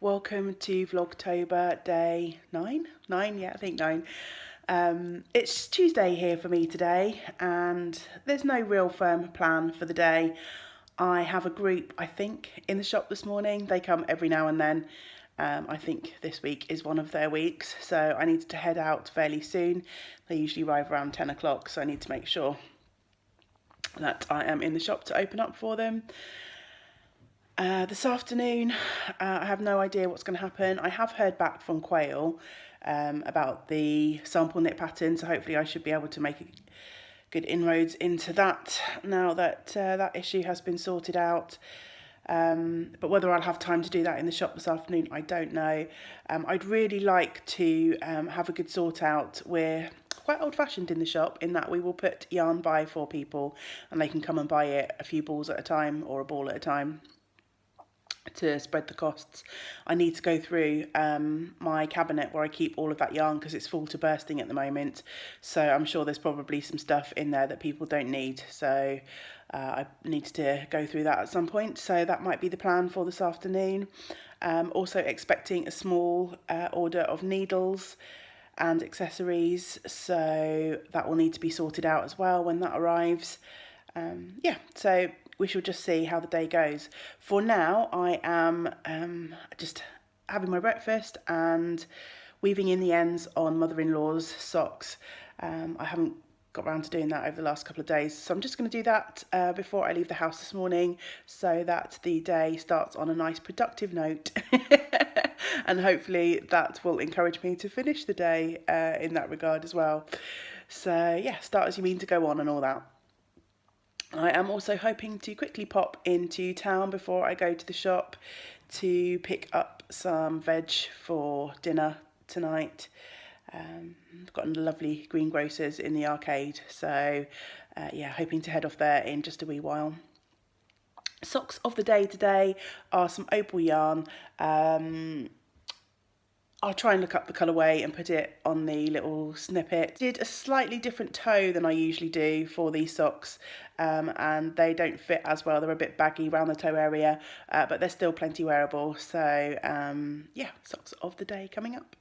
welcome to Vlogtober Day 9? 9, yeah, I think 9. It's Tuesday here for me today, and there's no real firm plan for the day. I have a group, I think, in the shop this morning. They come every now and then. I think this week is one of their weeks, so I need to head out fairly soon. They usually arrive around 10 o'clock, so I need to make sure that I am in the shop to open up for them. This afternoon, I have no idea what's going to happen. I have heard back from Quail about the sample knit pattern, so hopefully I should be able to make good inroads into that now that that issue has been sorted out. But whether I'll have time to do that in the shop this afternoon, I don't know. I'd really like to have a good sort out. We're quite old-fashioned in the shop in that we will put yarn by for people and they can come and buy it a few balls at a time or a ball at a time to spread the costs. I need to go through my cabinet where I keep all of that yarn because it's full to bursting at the moment, so I'm sure there's probably some stuff in there that people don't need, so I need to go through that at some point. So that might be the plan for this afternoon. Also expecting a small order of needles and accessories, so that will need to be sorted out as well when that arrives. Yeah, so we shall just see how the day goes. For now, I am just having my breakfast and weaving in the ends on mother-in-law's socks. I haven't got around to doing that over the last couple of days, so I'm just going to do that before I leave the house this morning, so that the day starts on a nice productive note. And hopefully that will encourage me to finish the day in that regard as well. So yeah, start as you mean to go on and all that. I am also hoping to quickly pop into town before I go to the shop to pick up some veg for dinner tonight. I've got a lovely greengrocers in the arcade, so yeah, hoping to head off there in just a wee while. Socks of the day today are some opal yarn. I'll try and look up the colourway and put it on the little snippet. Did a slightly different toe than I usually do for these socks, and they don't fit as well. They're a bit baggy around the toe area, but they're still plenty wearable. So yeah, socks of the day coming up.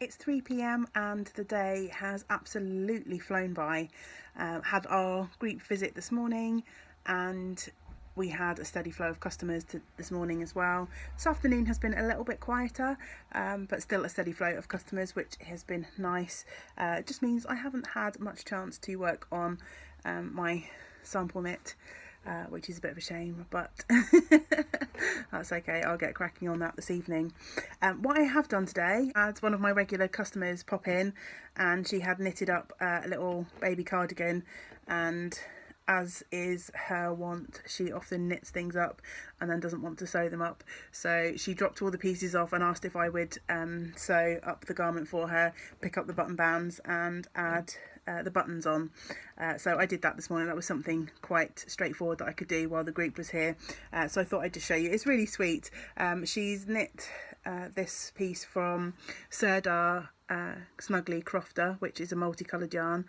It's 3 p.m. and the day has absolutely flown by. Had our group visit this morning and we had a steady flow of customers this morning as well. This afternoon has been a little bit quieter, but still a steady flow of customers, which has been nice. It just means I haven't had much chance to work on my sample knit, which is a bit of a shame, but that's okay. I'll get cracking on that this evening. What I have done today, I had one of my regular customers pop in and she had knitted up a little baby cardigan, and as is her wont, she often knits things up and then doesn't want to sew them up. So she dropped all the pieces off and asked if I would sew up the garment for her, pick up the button bands and add the buttons on. So I did that this morning. That was something quite straightforward that I could do while the group was here. So I thought I'd just show you. It's really sweet. She's knit this piece from Serdar Snuggly Crofter, which is a multicoloured yarn.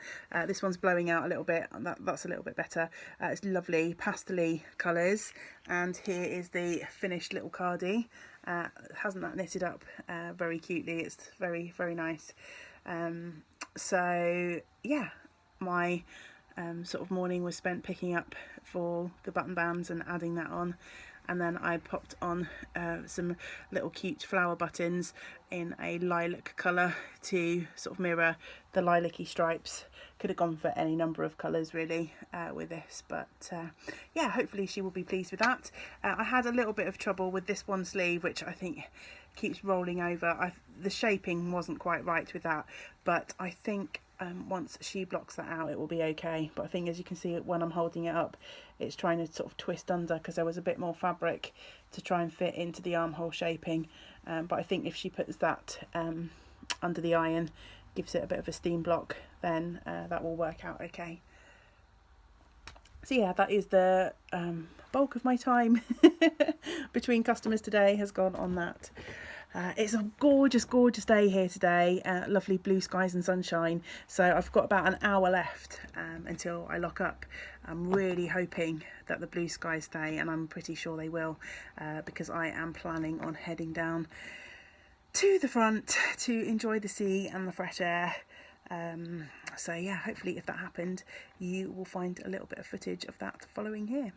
This one's blowing out a little bit, and that's a little bit better. It's lovely pastel-y colours, and here is the finished little cardie. Hasn't that knitted up very cutely? It's very, very nice. So yeah, my sort of morning was spent picking up for the button bands and adding that on, and then I popped on some little cute flower buttons in a lilac colour to sort of mirror the lilac-y stripes. Could have gone for any number of colours really with this, but yeah, hopefully she will be pleased with that. I had a little bit of trouble with this one sleeve, which I think keeps rolling over. The shaping wasn't quite right with that, but I think once she blocks that out, it will be okay. But I think, as you can see, when I'm holding it up, it's trying to sort of twist under because there was a bit more fabric to try and fit into the armhole shaping. But I think if she puts that under the iron, gives it a bit of a steam block, then that will work out okay. So yeah, that is the bulk of my time between customers today has gone on that. It's a gorgeous, gorgeous day here today. Lovely blue skies and sunshine. So I've got about an hour left until I lock up. I'm really hoping that the blue skies stay, and I'm pretty sure they will, because I am planning on heading down to the front to enjoy the sea and the fresh air. So yeah, hopefully if that happened, you will find a little bit of footage of that following here.